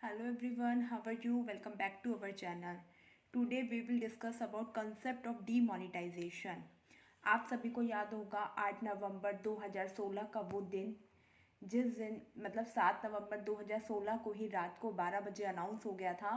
Hello everyone, how are you? Welcome back to our channel. Today we will discuss about concept of demonetization. आप सभी को याद होगा 8 नवंबर 2016 का वो दिन जिस दिन मतलब 7 नवंबर 2016 को ही रात को 12 बजे अनाउंस हो गया था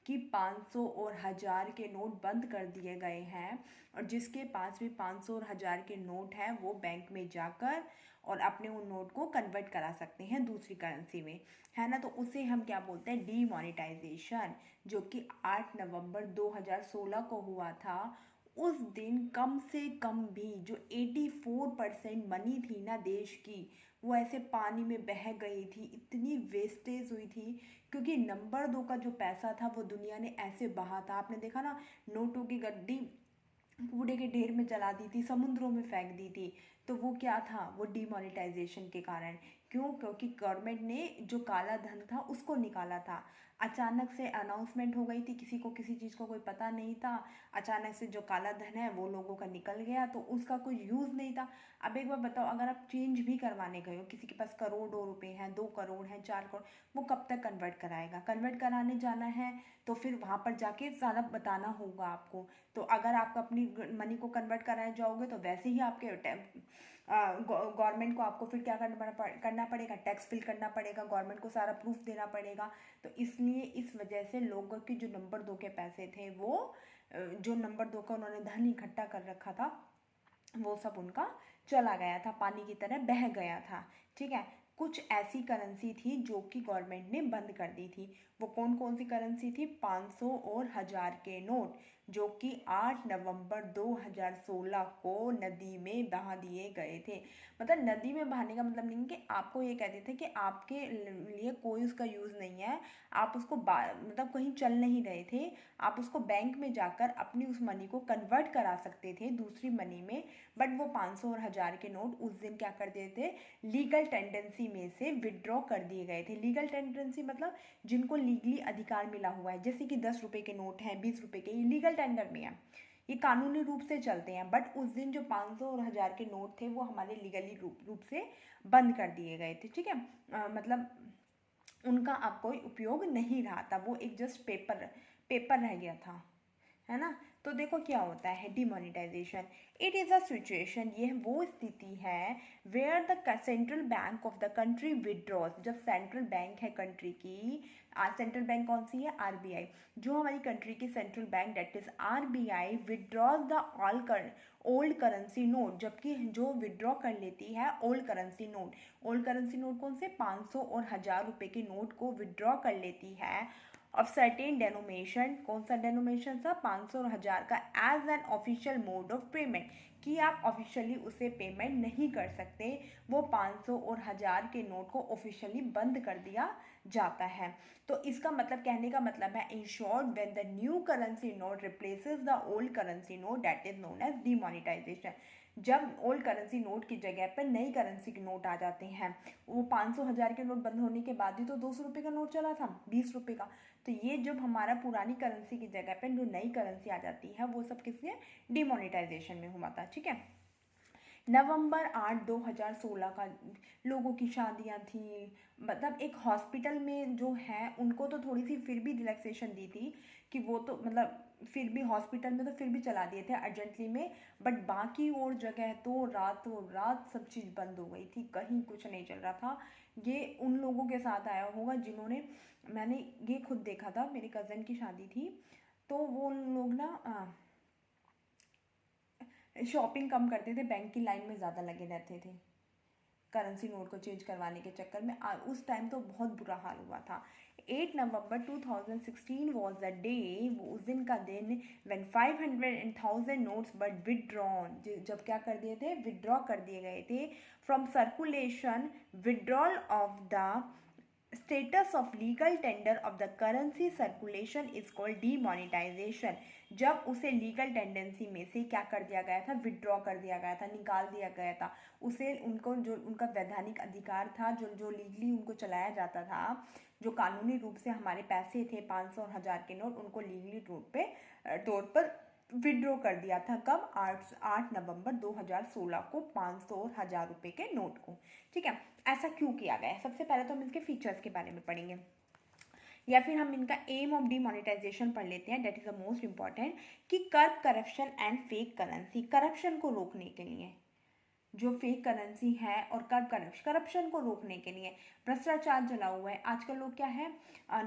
कि 500 और 1000 के नोट बंद कर दिए गए हैं और जिसके पास भी 500 और 1000 के नोट हैं वो बैंक में जाकर और अपने उन नोट को कन्वर्ट करा सकते हैं दूसरी करेंसी में, है ना। तो उसे हम क्या बोलते हैं, डीमोनेटाइजेशन, जो कि 8 नवंबर 2016 को हुआ था। उस दिन कम से कम भी जो 84% मनी थी ना देश की, वो ऐसे पानी में बह गई थी, इतनी वेस्टेज हुई थी। क्योंकि नंबर 2 का जो पैसा था वो दुनिया ने ऐसे बहा था, आपने देखा ना, नोटों की गड्डी कूड़े के ढेर में जला दी थी, समुद्रों में फेंक दी थी। तो वो क्या था, वो डिमोनेटाइजेशन के कारण। क्यों? क्योंकि गवर्नमेंट ने जो काला धन था उसको निकाला था। अचानक से अनाउंसमेंट हो गई थी, किसी को किसी चीज़ को कोई पता नहीं था। अचानक से जो काला धन है वो लोगों का निकल गया, तो उसका कोई यूज़ नहीं था। अब एक बार बताओ, अगर आप चेंज भी करवाने गए हो, किसी के पास करोड़ों रुपए हैं, 2 करोड़ हैं, 4 करोड़, वो कब तक कन्वर्ट कराएगा? कन्वर्ट कराने जाना है तो फिर वहाँ पर जाके सारा बताना होगा आपको। तो अगर आप अपनी मनी को कन्वर्ट कराने जाओगे तो वैसे ही आपके गवर्नमेंट को आपको फिर क्या करना पड़ेगा, टैक्स फिल करना पड़ेगा, गवर्नमेंट को सारा प्रूफ देना पड़ेगा। तो इसलिए इस वजह से लोगों की जो नंबर 2 के पैसे थे वो जो नंबर 2 का उन्होंने धन इकट्ठा कर रखा था वो सब उनका चला गया था, पानी की तरह बह गया था। ठीक है। कुछ ऐसी करेंसी थी जो कि गवर्नमेंट ने बंद कर दी थी। वो कौन कौन सी करेंसी थी? 500 और 1000 के नोट, जो कि 8 नवंबर 2016 को नदी में बहा दिए गए थे। मतलब नदी में बहाने का मतलब नहीं कि आपको ये कहते थे कि आपके लिए कोई उसका यूज़ नहीं है, आप उसको मतलब कहीं चल नहीं रहे थे, आप उसको बैंक में जाकर अपनी उस मनी को कन्वर्ट करा सकते थे दूसरी मनी में। बट वो 500 और 1000 के नोट उस दिन क्या कर दिए थे, लीगल टेंडेंसी में से विड्रॉ कर दिए गए थे। लीगल टेंडेंसी मतलब जिनको लीगली अधिकार मिला हुआ है, जैसे कि 10 रुपए के नोट हैं, 20 रुपए के, ये लीगल टेंडर में है, ये कानूनी रूप से चलते हैं। बट उस दिन जो 500 और 1000 के नोट थे वो हमारे लीगली रूप से बंद कर दिए गए थे। ठीक है। मतलब उनका अब कोई उपयोग नहीं रहा था, वो एक जस्ट पेपर पेपर रह गया था, है ना। तो देखो क्या होता है demonetization. It is a situation, ये वो स्थिति है where the central bank of the country withdraws, जब सेंट्रल बैंक है कंट्री की, सेंट्रल बैंक कौन सी है? आरबीआई। जो हमारी कंट्री की central bank that is RBI withdraws the all old currency note, जबकि जो विड्रॉ कर लेती है old currency note, old currency note कौन से? 500 और 1000 रुपए के नोट को विड्रॉ कर लेती है ऑफ सर्टेन डेनोमेशन। कौन सा डेनोमेशन था? 500 और 1000 का, as an official mode of payment, कि आप ऑफिशियली उसे पेमेंट नहीं कर सकते। वो 500 और 1000 के नोट को ऑफिशियली बंद कर दिया जाता है। तो इसका मतलब, कहने का मतलब है, in short, when the new currency note replaces the old currency note, that is known as demonetization. जब ओल्ड करेंसी नोट की जगह पर नई करेंसी के नोट आ जाते हैं, वो 500 1000 के नोट बंद होने के बाद ही तो 200 रुपये का नोट चला था, 20 रुपये का। तो ये जब हमारा पुरानी करेंसी की जगह पे जो नई करेंसी आ जाती है वो सब किसके? डिमोनेटाइजेशन में हुआ था। ठीक है। नवंबर 8 2016 का लोगों की शादियां थी, मतलब एक हॉस्पिटल में जो है उनको तो थोड़ी सी फिर भी रिलैक्सेशन दी थी कि वो तो मतलब फिर भी हॉस्पिटल में तो फिर भी चला दिए थे अर्जेंटली में। बट बाकी और जगह तो रातों रात सब चीज़ बंद हो गई थी, कहीं कुछ नहीं चल रहा था। ये उन लोगों के साथ आया होगा जिन्होंने, मैंने ये खुद देखा था, मेरे कज़न की शादी थी, तो वो लोग ना शॉपिंग कम करते थे, बैंक की लाइन में ज़्यादा लगे रहते थे करेंसी नोट को चेंज करवाने के चक्कर में। उस टाइम तो बहुत बुरा हाल हुआ था। 8 नवंबर 2016 वॉज द डे, वो उस दिन का दिन, when 500 and 1000 notes but withdrawn, जब क्या कर दिए थे? विदड्रॉ कर दिए गए थे from circulation. Withdrawal of the status of legal tender of the currency circulation is called demonetization. जब उसे लीगल टेंडेंसी में से क्या कर दिया गया था? विड्रॉ कर दिया गया था, निकाल दिया गया था उसे। उनको जो उनका वैधानिक अधिकार था, जो जो लीगली उनको चलाया जाता था, जो कानूनी रूप से हमारे पैसे थे 500 और 1000 के नोट, उनको लीगली तौर पर विड्रॉ कर दिया था। कब? 8 नवंबर 2016 को 500 और 1000 रुपए के नोट को। ठीक है। ऐसा क्यों किया गया है? सबसे पहले तो हम इसके फीचर्स के बारे में पढ़ेंगे। या फिर हम इनका एम ऑफ डीमोनेटाइजेशन पढ़ लेते हैं, that is the most important, कि curb corruption and fake currency, corruption को रोकने के लिए, जो फेक करेंसी है और करप्शन को रोकने के लिए, भ्रष्टाचार चला हुआ है आजकल। लोग क्या है,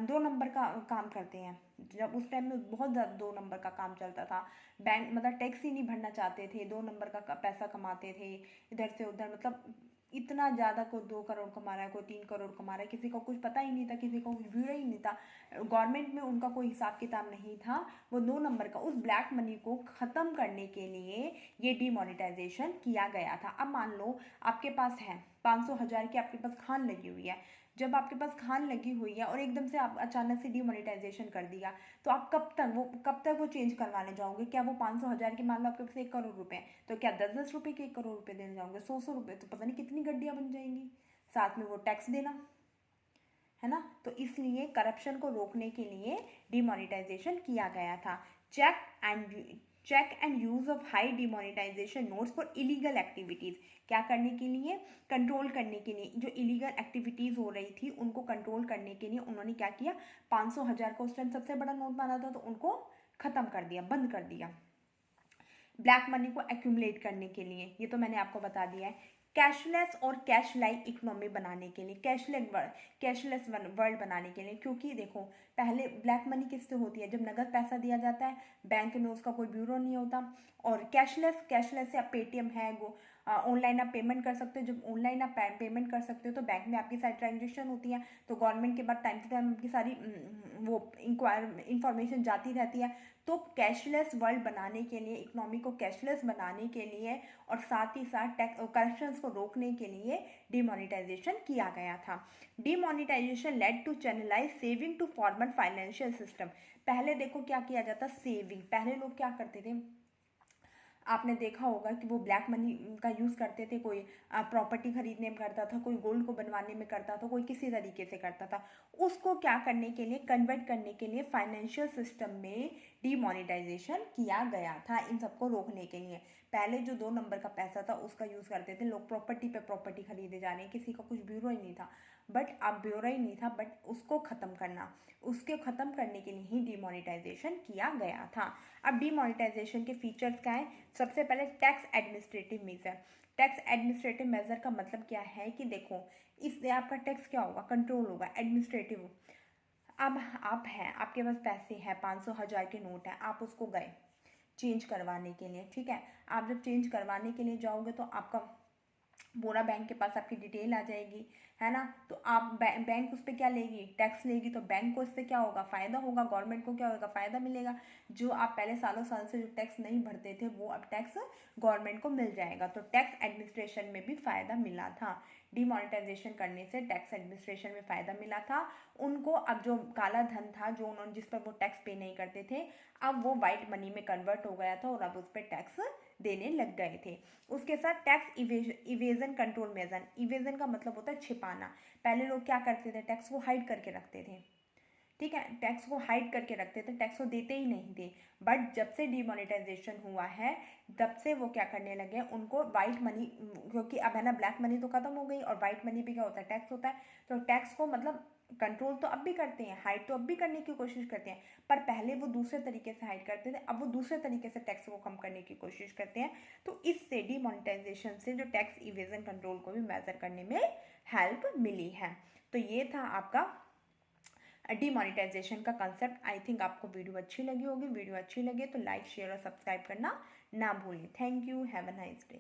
2 नंबर का काम करते हैं। जब उस टाइम में बहुत ज़्यादा 2 नंबर का काम चलता था, बैंक मतलब टैक्स ही नहीं भरना चाहते थे, 2 नंबर का पैसा कमाते थे इधर से उधर, मतलब इतना ज़्यादा, कोई 2 करोड़ कमा रहा है, कोई 3 करोड़ कमा रहा है, किसी को कुछ पता ही नहीं था, किसी को कुछ ब्यूरो ही नहीं था, गवर्नमेंट में उनका कोई हिसाब किताब नहीं था। वो 2 नंबर का, उस ब्लैक मनी को ख़त्म करने के लिए ये डीमोनेटाइजेशन किया गया था। अब मान लो आपके पास है 500,000 की, आपके पास खान लगी हुई है। जब आपके पास खान लगी हुई है और एकदम से आप अचानक से डीमोनेटाइजेशन कर दिया, तो आप कब तक वो चेंज करवाने जाओगे? क्या वो 500,000 की, मान लो आपके पास 1 करोड़ रुपए हैं, तो क्या 10-10 रुपए के 1 करोड़ रुपए देने जाओगे? 100-100 रुपए, तो पता नहीं कितनी गड्डियां बन जाएंगी, साथ में वो टैक्स देना, है ना। तो इसलिए करप्शन को रोकने के लिए डिमोनेटाइजेशन किया गया था। Check and use of high demonetization notes for illegal activities, क्या करने के लिए? कंट्रोल करने के लिए। जो इलीगल एक्टिविटीज हो रही थी उनको कंट्रोल करने के लिए उन्होंने क्या किया, 500,000 को उस टाइम सबसे बड़ा नोट माना था, तो उनको खत्म कर दिया, बंद कर दिया। ब्लैक मनी को एक्यूमुलेट करने के लिए, ये तो मैंने आपको बता दिया है। कैशलेस और कैश लाइक इकोनॉमी बनाने के लिए, कैशलेस वर्ल्ड बनाने के लिए, क्योंकि देखो पहले ब्लैक मनी किससे होती है? जब नगद पैसा दिया जाता है, बैंक में उसका कोई ब्यूरो नहीं होता। और कैशलेस से आप पेटीएम है, ऑनलाइन आप पेमेंट कर सकते हो। जब ऑनलाइन आप पेमेंट कर सकते हो तो बैंक में आपकी सारी ट्रांजेक्शन होती है, तो गवर्नमेंट के बाद टाइम टू टाइम आपकी सारी वो इंफॉर्मेशन जाती रहती है। तो कैशलेस वर्ल्ड बनाने के लिए, इकोनॉमी को कैशलेस बनाने के लिए और साथ ही साथ टैक्स करप्शन को रोकने के लिए डिमोनेटाइजेशन किया गया था। Demonetization led to channelize saving to formal financial system. पहले देखो क्या किया जाता, सेविंग। पहले लोग क्या करते थे, आपने देखा होगा कि वो ब्लैक मनी का यूज़ करते थे। कोई प्रॉपर्टी खरीदने में करता था, कोई गोल्ड को बनवाने में करता था, कोई किसी तरीके से करता था। उसको क्या करने के लिए, कन्वर्ट करने के लिए फाइनेंशियल सिस्टम में डिमोनेटाइजेशन किया गया था, इन सबको रोकने के लिए। पहले जो 2 नंबर का पैसा था उसका यूज़ करते थे लोग, प्रॉपर्टी पे प्रॉपर्टी खरीदे जा रहे हैं, किसी का कुछ ब्यूरो ही नहीं था। बट अब ब्यूरो ही नहीं था, बट उसको ख़त्म करना, उसके ख़त्म करने के लिए ही डिमोनेटाइजेशन किया गया था। अब डिमोनेटाइजेशन के फीचर्स क्या है? सबसे पहले tax administrative measure. Tax administrative measure का मतलब क्या है कि देखो, इससे आपका टैक्स क्या होगा, कंट्रोल होगा, एडमिनिस्ट्रेटिव। अब आप हैं, आपके पास पैसे हैं, 500,000 के नोट हैं, आप उसको गए चेंज करवाने के लिए, ठीक है। आप जब चेंज करवाने के लिए जाओगे तो आपका पूरा बैंक के पास आपकी डिटेल आ जाएगी, है ना। तो आप बैंक उस पर क्या लेगी, टैक्स लेगी, तो बैंक को इससे क्या होगा, फ़ायदा होगा, गवर्नमेंट को क्या होगा, फ़ायदा मिलेगा। जो आप पहले सालों साल से जो टैक्स नहीं भरते थे वो अब टैक्स गवर्नमेंट को मिल जाएगा। तो टैक्स एडमिनिस्ट्रेशन में भी फ़ायदा मिला था, डिमोनेटाइजेशन करने से टैक्स एडमिनिस्ट्रेशन में फ़ायदा मिला था उनको। अब जो काला धन था, जो उन्होंने जिस पर वो टैक्स पे नहीं करते थे, अब वो वाइट मनी में कन्वर्ट हो गया था और अब उस पर टैक्स देने लग गए थे। उसके साथ tax evasion control measure. Evasion का मतलब होता है छिपाना। पहले लोग क्या करते थे, टैक्स को हाइड करके रखते थे, ठीक है, टैक्स को हाइड करके रखते थे, टैक्स को देते ही नहीं थे। बट जब से डिमोनेटाइजेशन हुआ है तब से वो क्या करने लगे, उनको वाइट मनी, क्योंकि अब है ना ब्लैक मनी तो खत्म हो गई और वाइट मनी पे क्या होता है, टैक्स होता है। तो टैक्स को मतलब कंट्रोल तो अब भी करते हैं, हाइड तो अब भी करने की कोशिश करते हैं, पर पहले वो दूसरे तरीके से हाइड करते थे, अब वो दूसरे तरीके से टैक्स को कम करने की कोशिश करते हैं। तो इससे डिमोनेटाइजेशन से जो टैक्स इवेजन कंट्रोल को भी मेजर करने में हेल्प मिली है। तो ये था आपका डिमोनेटाइजेशन का कंसेप्ट। आई थिंक आपको वीडियो अच्छी लगी होगी। वीडियो अच्छी लगे तो लाइक शेयर और सब्सक्राइब करना ना भूलें। Thank you, have a nice day.